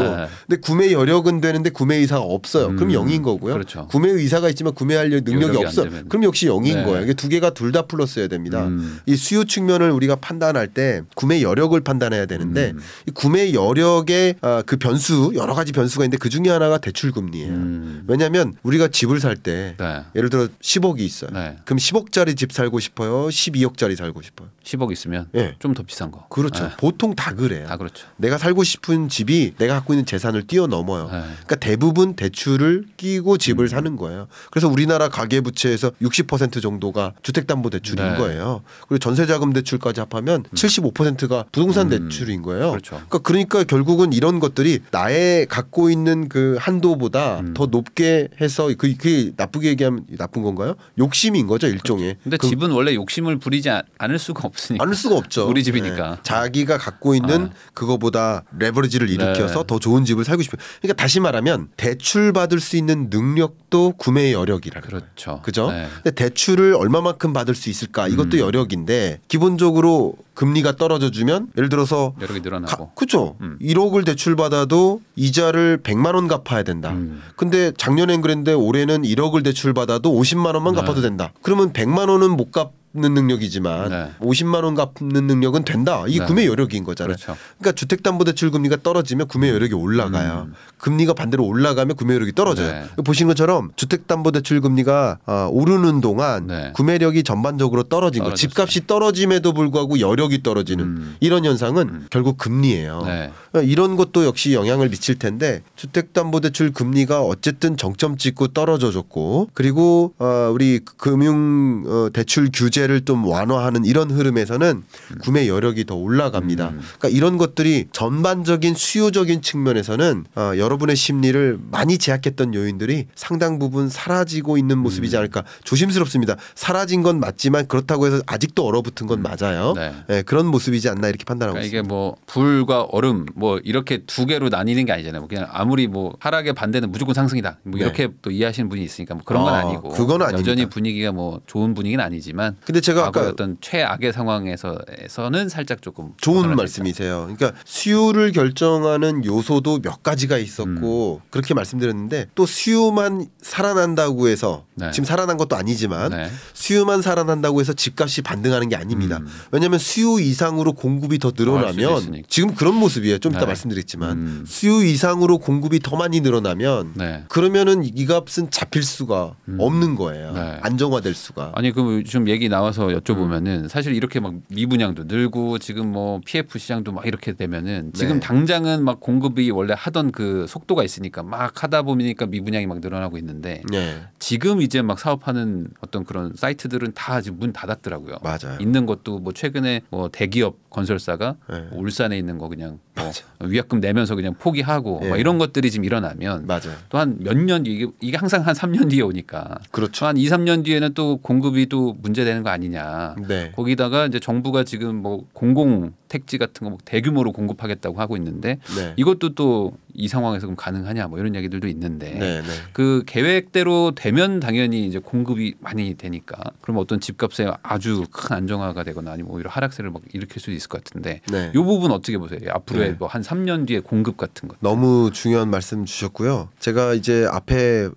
Speaker 1: 근데 구매 여력은 되는데 구매 의사가 없어요. 그럼 0인 거고요.
Speaker 2: 그렇죠.
Speaker 1: 구매 의사가 있지만 구매할 능력이 없어. 그럼 역시 0인 거예요. 이게 두 개가 둘 다 플러스여야 됩니다. 이 수요 측면을 우리가 판단할 때 구매 여력을 판단해야 되는데 이 구매 여력의 그 변수 여러 가지 변수가 있는데 그 중에 하나가 대출 금리예요. 왜냐하면 우리가 집을 살 때 예를 들어 10억이 있어요. 그럼 10억짜리 집 살고 싶어요? 12억짜리 살고 싶어요?
Speaker 2: 10억 있으면 좀 더 비싼 거.
Speaker 1: 그렇죠. 보통 다 그래요.
Speaker 2: 다 그렇죠.
Speaker 1: 내가 살고 싶은 집이 내가 갖고 있는 재산을 뛰어넘어요. 그러니까 대부분 대출을 끼고 집을 사는 거예요. 그래서 우리나라 가계부채에서 60% 정도가 주택담보대출인 거예요. 그리고 전세자금대출까지 합하면 75%가 부동산 대출인 거예요.
Speaker 2: 그렇죠.
Speaker 1: 그러니까 결국은 이런 것들이 나의 갖고 있는 그 한도보다 더 높게 해서 그게 나쁘게 얘기하면 나쁜 건가요? 욕심인 거죠 일종의.
Speaker 2: 그런데 집은 원래 욕심을 부리지 않을 수가 없으니까.
Speaker 1: 않을 수가 없죠.
Speaker 2: 우리 집이니까.
Speaker 1: 자기가 갖고 있는 그거보다 레버리지를 일으켜서 더 좋은 집을 살고 싶어요. 그러니까 다시 말하면 대출 받을 수 있는 능력도 구매의 여력이라는
Speaker 2: 그렇죠.
Speaker 1: 그죠? 근데 대출을 얼마만큼 받을 수 있을까? 이것도 여력인데 기본적으로 금리가 떨어져 주면 예를 들어서
Speaker 2: 여력이 늘어나고.
Speaker 1: 그렇죠. 1억을 대출 받아도 이자를 100만 원 갚아야 된다. 근데 작년엔 그랬는데 올해는 1억을 대출 받아도 50만 원만 갚아도 된다. 그러면 100만 원은 못 갚 갚는 능력이지만
Speaker 2: 네.
Speaker 1: 50만 원 갚는 능력은 된다. 이게
Speaker 2: 네.
Speaker 1: 구매 여력인 거잖아요.
Speaker 2: 그렇죠.
Speaker 1: 그러니까 주택담보대출 금리가 떨어지면 구매 여력이 올라가요. 금리가 반대로 올라가면 구매 여력이 떨어져요.
Speaker 2: 네.
Speaker 1: 보시는 것처럼 주택담보대출 금리가 오르는 동안
Speaker 2: 네.
Speaker 1: 구매력이 전반적으로 떨어진 거. 집값이 떨어짐에도 불구하고 여력이 떨어지는 이런 현상은 결국 금리예요.
Speaker 2: 네.
Speaker 1: 이런 것도 역시 영향을 미칠 텐데 주택담보대출 금리가 어쨌든 정점 찍고 떨어져 줬고 그리고 우리 금융 대출 규제를 좀 완화하는 이런 흐름에서는 구매 여력이 더 올라갑니다. 그러니까 이런 것들이 전반적인 수요적인 측면에서는 여러분의 심리를 많이 제약했던 요인들이 상당 부분 사라지고 있는 모습이지 않을까. 조심스럽습니다. 사라진 건 맞지만 그렇다고 해서 아직도 얼어붙은 건 맞아요.
Speaker 2: 네.
Speaker 1: 네, 그런 모습이지 않나 이렇게 판단하고
Speaker 2: 그러니까
Speaker 1: 있습니다.
Speaker 2: 이게 뭐 불과 얼음 뭐 이렇게 두 개로 나뉘는 게 아니잖아요. 그냥 아무리 뭐 하락의 반대는 무조건 상승이다. 뭐 이렇게 또 이해하시는 분이 있으니까 뭐 그런 건 아니고.
Speaker 1: 그건 아닙니다.
Speaker 2: 여전히 분위기가 뭐 좋은 분위기는 아니지만.
Speaker 1: 근데 제가 아까
Speaker 2: 어떤 최악의 상황에서는 살짝 조금
Speaker 1: 좋은 말씀이세요. 그러니까 수요를 결정하는 요소도 몇 가지가 있었고 그렇게 말씀드렸는데 또 수요만 살아난다고 해서
Speaker 2: 네.
Speaker 1: 지금 살아난 것도 아니지만
Speaker 2: 네.
Speaker 1: 수요만 살아난다고 해서 집값이 반등하는 게 아닙니다. 왜냐하면 수요 이상으로 공급이 더 늘어나면 지금 그런 모습이에요. 좀 이따
Speaker 2: 네.
Speaker 1: 말씀드리겠지만 수요 이상으로 공급이 더 많이 늘어나면
Speaker 2: 네.
Speaker 1: 그러면은 이 값은 잡힐 수가 없는 거예요.
Speaker 2: 네.
Speaker 1: 안정화될 수가.
Speaker 2: 아니 그 좀 얘기 나와서 여쭤보면은 사실 이렇게 막 미분양도 늘고 지금 뭐 PF 시장도 막 이렇게 되면은 지금
Speaker 1: 네.
Speaker 2: 당장은 막 공급이 원래 하던 그 속도가 있으니까 막 하다 보니까 미분양이 막 늘어나고 있는데
Speaker 1: 네.
Speaker 2: 지금 이제 막 사업하는 어떤 그런 사이트들은 다 지금 문 닫았더라고요.
Speaker 1: 맞아요.
Speaker 2: 있는 것도 뭐 최근에 뭐 대기업 건설사가
Speaker 1: 네.
Speaker 2: 뭐 울산에 있는 거 그냥 뭐 위약금 내면서 그냥 포기하고
Speaker 1: 네.
Speaker 2: 막 이런 것들이 지금 일어나면
Speaker 1: 맞아요.
Speaker 2: 또 한 몇 년 뒤에 이게 항상 한 3년 뒤에 오니까
Speaker 1: 그렇죠.
Speaker 2: 한 2, 3년 뒤에는 또 공급이 또 문제되는 거 아니냐.
Speaker 1: 네.
Speaker 2: 거기다가 이제 정부가 지금 뭐 공공 택지 같은 거 뭐 대규모로 공급하겠다고 하고 있는데
Speaker 1: 네.
Speaker 2: 이것도 또 이 상황에서 그럼 가능하냐 뭐 이런 얘기들도 있는데
Speaker 1: 네, 네.
Speaker 2: 그 계획대로 되면 당연히 이제 공급이 많이 되니까 그럼 어떤 집값에 아주 큰 안정화가 되거나 아니면 오히려 하락세를 막 일으킬 수도 있을 것 같은데
Speaker 1: 네.
Speaker 2: 이 부분 어떻게 보세요? 앞으로의
Speaker 1: 네.
Speaker 2: 뭐 한 3년 뒤에 공급 같은 것.
Speaker 1: 너무 중요한 말씀 주셨고요. 제가 이제 앞에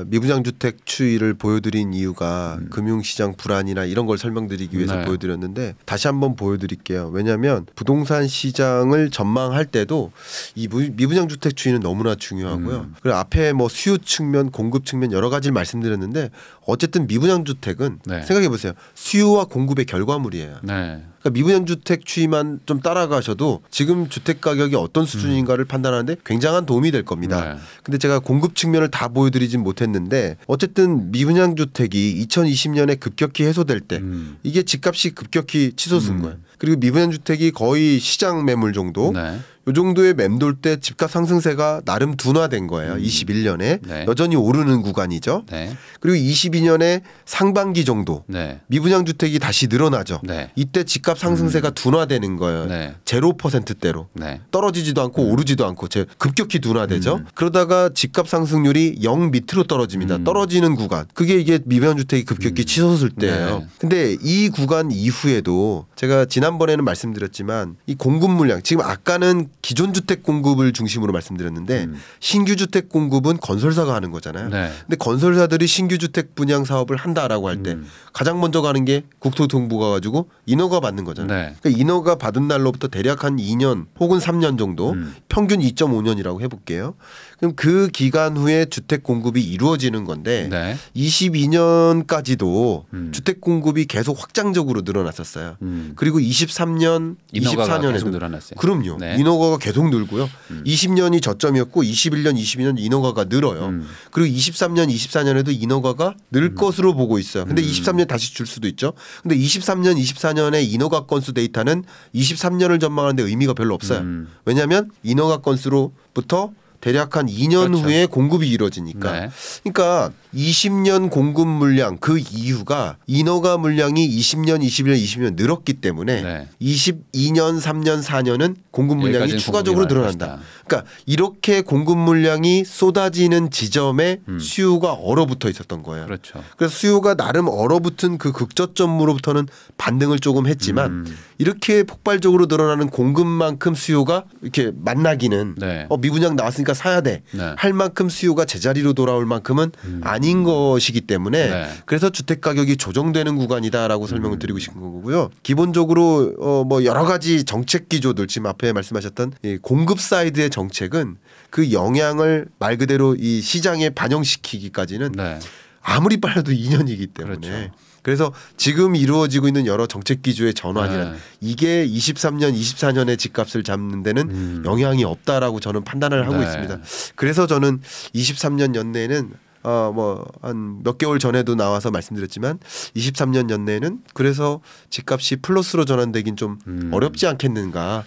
Speaker 1: 미분양 주택 추이를 보여드린 이유가 금융시장 불안이나 이런 걸 설명드리기 위해서
Speaker 2: 네.
Speaker 1: 보여드렸는데 다시 한번 보여드릴게요. 왜냐하면 부동산 시장을 전망할 때도 이 미분양 주택 추이는 너무나 중요하고요. 그리고 앞에 뭐 수요 측면, 공급 측면 여러 가지를 말씀드렸는데 어쨌든 미분양 주택은
Speaker 2: 네.
Speaker 1: 생각해 보세요. 수요와 공급의 결과물이에요.
Speaker 2: 네.
Speaker 1: 그러니까 미분양 주택 추이만 좀 따라가셔도 지금 주택 가격이 어떤 수준인가를 판단하는데 굉장한 도움이 될 겁니다.
Speaker 2: 네.
Speaker 1: 근데 제가 공급 측면을 다 보여드리진 못했는데 어쨌든 미분양 주택이 2020년에 급격히 해소될 때 이게 집값이 급격히 치솟은 거예요. 그리고 미분양 주택이 거의 시장 매물 정도
Speaker 2: 네.
Speaker 1: 요 정도의 맴돌 때 집값 상승세가 나름 둔화된 거예요. 21년에
Speaker 2: 네.
Speaker 1: 여전히 오르는 구간이죠.
Speaker 2: 네.
Speaker 1: 그리고 22년에 상반기 정도
Speaker 2: 네.
Speaker 1: 미분양 주택이 다시 늘어나죠.
Speaker 2: 네.
Speaker 1: 이때 집값 상승세가 둔화되는 거예요.
Speaker 2: 네.
Speaker 1: 0%대로.
Speaker 2: 네.
Speaker 1: 떨어지지도 않고 오르지도 않고 급격히 둔화되죠. 그러다가 집값 상승률이 0 밑으로 떨어집니다. 떨어지는 구간. 그게 이게 미분양 주택이 급격히 치솟을 때예요.
Speaker 2: 네.
Speaker 1: 근데 이 구간 이후에도 제가 지난번에는 말씀드렸지만 이 공급 물량 지금 아까는 기존 주택 공급을 중심으로 말씀드렸는데 신규 주택 공급은 건설사가 하는 거잖아요.
Speaker 2: 네.
Speaker 1: 근데 건설사들이 신규 주택 분양 사업을 한다라고 할 때 가장 먼저 가는 게 국토교통부가 가지고 인허가 받는 거잖아요.
Speaker 2: 네.
Speaker 1: 그러니까 인허가 받은 날로부터 대략 한 2년 혹은 3년 정도 평균 2.5년이라고 해볼게요. 그럼 그 기간 후에 주택 공급이 이루어지는 건데
Speaker 2: 네.
Speaker 1: 22년까지도 주택 공급이 계속 확장적으로 늘어났었어요. 그리고 23년,
Speaker 2: 인허가가
Speaker 1: 24년에도
Speaker 2: 계속 늘어났어요.
Speaker 1: 그럼요.
Speaker 2: 네.
Speaker 1: 인허가가 계속 늘고요. 20년이 저점이었고 21년, 22년 인허가가 늘어요. 그리고 23년, 24년에도 인허가가 늘 것으로 보고 있어요. 근데 23년 다시 줄 수도 있죠. 근데 23년, 24년의 인허가 건수 데이터는 23년을 전망하는데 의미가 별로 없어요. 왜냐하면 인허가 건수로부터 대략 한 2년
Speaker 2: 그렇죠.
Speaker 1: 후에 공급이 이루어지니까.
Speaker 2: 네.
Speaker 1: 그러니까 20년 공급 물량 그 이유가 인허가 물량이 20년, 21년, 22년 늘었기 때문에
Speaker 2: 네.
Speaker 1: 22년, 3년, 4년은 공급 물량이
Speaker 2: 여기까지는
Speaker 1: 추가적으로
Speaker 2: 공급이
Speaker 1: 늘어난다.
Speaker 2: 많을 것이다.
Speaker 1: 그러니까 이렇게 공급 물량이 쏟아지는 지점에 수요가 얼어붙어 있었던 거예요.
Speaker 2: 그렇죠.
Speaker 1: 그래서 수요가 나름 얼어붙은 그 극저점으로부터는 반등을 조금 했지만 이렇게 폭발적으로 늘어나는 공급만큼 수요가 이렇게 만나기는
Speaker 2: 네.
Speaker 1: 미분양 나왔으니까 사니까 사야 돼.
Speaker 2: 네.
Speaker 1: 할 만큼 수요가 제자리로 돌아올 만큼은 아닌 것이기 때문에
Speaker 2: 네.
Speaker 1: 그래서 주택 가격이 조정되는 구간이다라고 설명을 드리고 싶은 거고요. 기본적으로 뭐 여러 가지 정책 기조들 지금 앞에 말씀하셨던 이 공급 사이드의 정책은 그 영향을 말 그대로 이 시장에 반영시키기까지는
Speaker 2: 네.
Speaker 1: 아무리 빨라도 2년이기 때문에
Speaker 2: 그렇죠.
Speaker 1: 그래서 지금 이루어지고 있는 여러 정책 기조의 전환이란
Speaker 2: 네.
Speaker 1: 이게 23년, 24년의 집값을 잡는 데는 영향이 없다라고 저는 판단을 하고
Speaker 2: 네.
Speaker 1: 있습니다. 그래서 저는 23년 연내에는 뭐 한 몇 개월 전에도 나와서 말씀드렸지만 23년 연내에는 그래서 집값이 플러스로 전환되긴 좀 어렵지 않겠는가.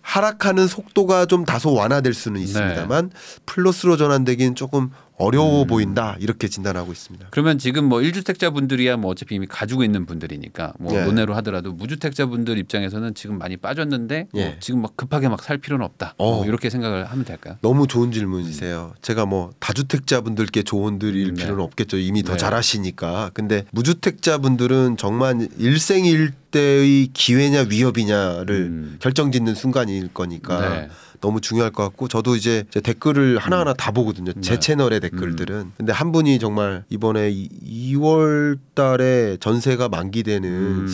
Speaker 1: 하락하는 속도가 좀 다소 완화될 수는 있습니다만 플러스로 전환되긴 조금 어려워 보인다 이렇게 진단하고 있습니다.
Speaker 2: 그러면 지금 뭐 1주택자 분들이야 뭐 어차피 이미 가지고 있는 분들이니까 뭐
Speaker 1: 예.
Speaker 2: 논외로 하더라도 무주택자 분들 입장에서는 지금 많이 빠졌는데 뭐
Speaker 1: 예.
Speaker 2: 지금 막 급하게 막 살 필요는 없다. 뭐 이렇게 생각을 하면 될까요?
Speaker 1: 너무 좋은 질문이세요. 제가 뭐 다주택자분들께 조언 드릴
Speaker 2: 네.
Speaker 1: 필요는 없겠죠. 이미 더
Speaker 2: 네.
Speaker 1: 잘하시니까. 근데 무주택자분들은 정말 일생일대의 기회냐 위협이냐를 결정짓는 순간일 거니까
Speaker 2: 네.
Speaker 1: 너무 중요할 것 같고 저도 이제 제 댓글을 하나하나 다 보거든요. 제
Speaker 2: 네.
Speaker 1: 채널의 댓글들은. 근데 한 분이 정말 이번에 2월 달에 전세가 만기되는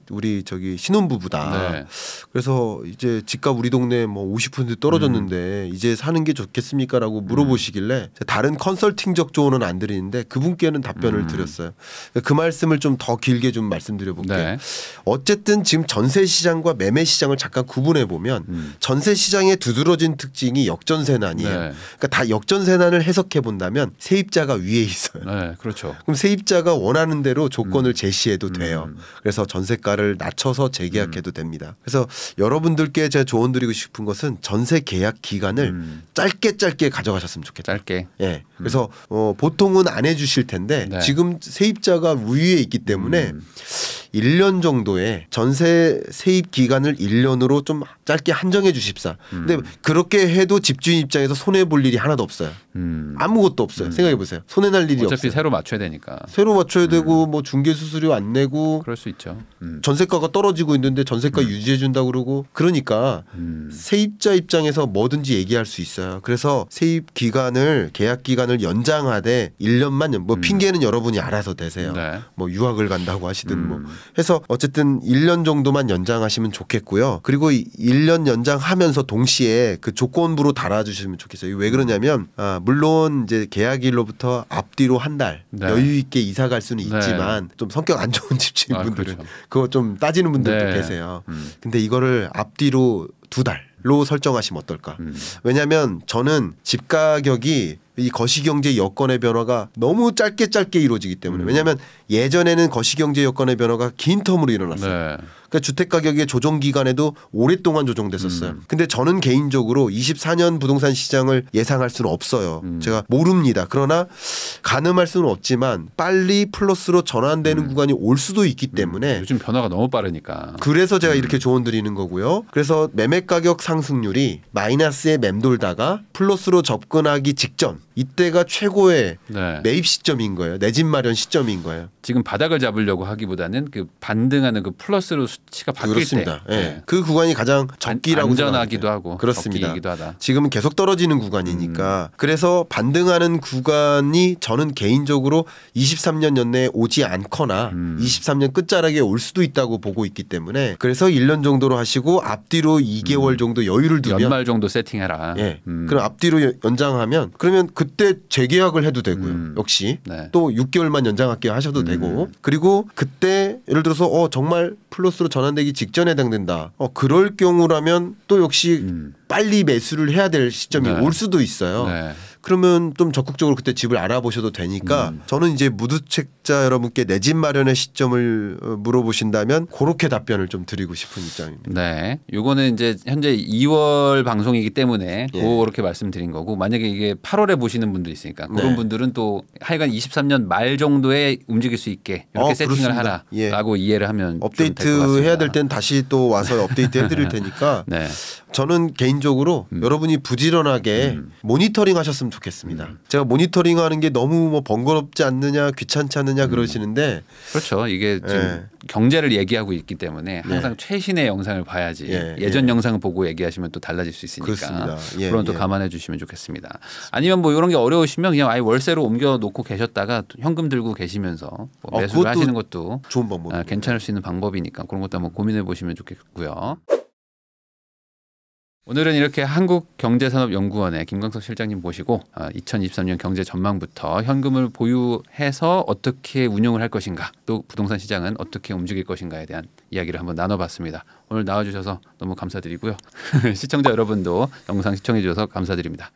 Speaker 1: 우리 저기 신혼부부다.
Speaker 2: 네.
Speaker 1: 그래서 이제 집값 우리 동네 뭐 50% 떨어졌는데 이제 사는 게 좋겠습니까라고 물어보시길래 다른 컨설팅적 조언은 안 드리는데 그분께는 답변을 드렸어요. 그 말씀을 좀 더 길게 좀 말씀드려 볼게요.
Speaker 2: 네.
Speaker 1: 어쨌든 지금 전세 시장과 매매 시장을 잠깐 구분해 보면 전세 시장의 두드러진 특징이 역전세난이에요.
Speaker 2: 네.
Speaker 1: 그러니까 다 역전세난을 해석해 본다면 세입자가 위에 있어요.
Speaker 2: 네, 그렇죠.
Speaker 1: 그럼 세입자가 원하는 대로 조건을 제시해도 돼요. 그래서 전세가를 낮춰서 재계약해도 됩니다. 그래서 여러분들께 제가 조언 드리고 싶은 것은 전세 계약 기간을 짧게 가져가셨으면 좋겠다.
Speaker 2: 짧게.
Speaker 1: 예. 그래서 보통은 안 해주실 텐데
Speaker 2: 네.
Speaker 1: 지금 세입자가 위에 있기 때문에 1년 정도의 전세 세입 기간을 1년으로 좀 짧게 한정해 주십사. 근데 그렇게 해도 집주인 입장에서 손해 볼 일이 하나도 없어요. 아무것도 없어요. 생각해 보세요. 손해 날 일이
Speaker 2: 어차피
Speaker 1: 없어요.
Speaker 2: 새로 맞춰야 되니까.
Speaker 1: 새로 맞춰야 되고 뭐 중개 수수료 안 내고
Speaker 2: 그럴 수 있죠.
Speaker 1: 전세가가 떨어지고 있는데 전세가 유지해 준다 그러고 그러니까 세입자 입장에서 뭐든지 얘기할 수 있어요. 그래서 세입 기간을 계약 기간을 연장하되 1년만 뭐 핑계는 여러분이 알아서 대세요.
Speaker 2: 네.
Speaker 1: 뭐 유학을 간다고 하시든 뭐 해서 어쨌든 1년 정도만 연장하시면 좋겠고요. 그리고 1년 연장하면서 동시에 그 조건부로 달아주시면 좋겠어요. 왜 그러냐면 물론 이제 계약일로부터 앞뒤로 한 달
Speaker 2: 네.
Speaker 1: 여유 있게 이사 갈 수는
Speaker 2: 네.
Speaker 1: 있지만 좀 성격 안 좋은 집주인분들은
Speaker 2: 그렇죠.
Speaker 1: 그거 좀 따지는 분들도
Speaker 2: 네.
Speaker 1: 계세요. 근데 이거를 앞뒤로 2달로 설정하시면 어떨까? 왜냐하면 저는 집 가격이 이 거시경제 여건의 변화가 너무 짧게 이루어지기 때문에 왜냐하면 예전에는 거시경제 여건의 변화가 긴 텀으로 일어났어요.
Speaker 2: 네.
Speaker 1: 그러니까 주택 가격의 조정 기간에도 오랫동안 조정됐었어요. 근데 저는 개인적으로 24년 부동산 시장을 예상할 수는 없어요. 제가 모릅니다. 그러나 가늠할 수는 없지만 빨리 플러스로 전환되는 구간이 올 수도 있기 때문에
Speaker 2: 요즘 변화가 너무 빠르니까.
Speaker 1: 그래서 제가 이렇게 조언 드리는 거고요. 그래서 매매 가격 상승률이 마이너스에 맴돌다가 플러스로 접근하기 직전 이때가 최고의
Speaker 2: 네.
Speaker 1: 매입 시점인 거예요. 내 집 마련 시점인 거예요.
Speaker 2: 지금 바닥을 잡으려고 하기보다는 그 반등하는 그 플러스로 수치가 바뀔
Speaker 1: 그렇습니다.
Speaker 2: 때.
Speaker 1: 예.
Speaker 2: 네.
Speaker 1: 그 구간이 가장 적기라고
Speaker 2: 안전하기도
Speaker 1: 생각합니다.
Speaker 2: 하고
Speaker 1: 그렇습니다.
Speaker 2: 적기이기도 하다.
Speaker 1: 지금은 계속 떨어지는 구간이니까 그래서 반등하는 구간이 저는 개인적으로 23년 연내에 오지 않거나 23년 끝자락에 올 수도 있다고 보고 있기 때문에 그래서 1년 정도로 하시고 앞뒤로 2개월 정도 여유를 두면
Speaker 2: 연말 정도 세팅해라.
Speaker 1: 예. 그럼 앞뒤로 연장하면 그러면 그때 재계약을 해도 되고요. 역시
Speaker 2: 네.
Speaker 1: 또 6개월만 연장할게요 하셔도 되고 그리고 그때 예를 들어서 정말 플러스로 전환되기 직전에 해당된다. 그럴 경우라면 또 역시 빨리 매수를 해야 될 시점이
Speaker 2: 네.
Speaker 1: 올 수도 있어요.
Speaker 2: 네.
Speaker 1: 그러면 좀 적극적으로 그때 집을 알아보셔도 되니까 저는 이제 무주택자 여러분께 내 집 마련의 시점을 물어보신다면 그렇게 답변을 좀 드리고 싶은 입장입니다.
Speaker 2: 네. 요거는 이제 현재 2월 방송이기 때문에
Speaker 1: 예.
Speaker 2: 그렇게 말씀드린 거고 만약에 이게 8월에 보시는 분도 있으니까 그런
Speaker 1: 네.
Speaker 2: 분들은 또 하여간 23년 말 정도에 움직일 수 있게 이렇게 세팅을
Speaker 1: 그렇습니다.
Speaker 2: 하라라고 이해를 하면
Speaker 1: 업데이트 해야 될 땐 다시 또 와서 업데이트 해드릴 테니까
Speaker 2: 네.
Speaker 1: 저는 개인적으로 여러분이 부지런하게 모니터링 하셨으면 좋겠습니다. 제가 모니터링 하는 게 너무 뭐 번거롭지 않느냐 귀찮지 않느냐 그러시는데
Speaker 2: 그렇죠. 이게 지금 경제를 얘기하고 있기 때문에 항상 최신의 영상을 봐야지 예전 영상을 보고 얘기하시면 또 달라질 수 있으니까
Speaker 1: 그렇습니다.
Speaker 2: 그런 또 감안해 주시면 좋겠습니다. 아니면 뭐 이런 게 어려우시면 그냥 아예 월세로 옮겨 놓고 계셨다가 현금 들고 계시면서 뭐 매수를 하시는 것도
Speaker 1: 좋은 방법입니다.
Speaker 2: 괜찮을 수 있는 방법이니까 그런 것도 한번 고민해 보시면 좋겠고요. 오늘은 이렇게 한국경제산업연구원의 김광석 실장님 모시고 2023년 경제 전망부터 현금을 보유해서 어떻게 운용을 할 것인가 또 부동산 시장은 어떻게 움직일 것인가에 대한 이야기를 한번 나눠봤습니다. 오늘 나와주셔서 너무 감사드리고요. 시청자 여러분도 영상 시청해 주셔서 감사드립니다.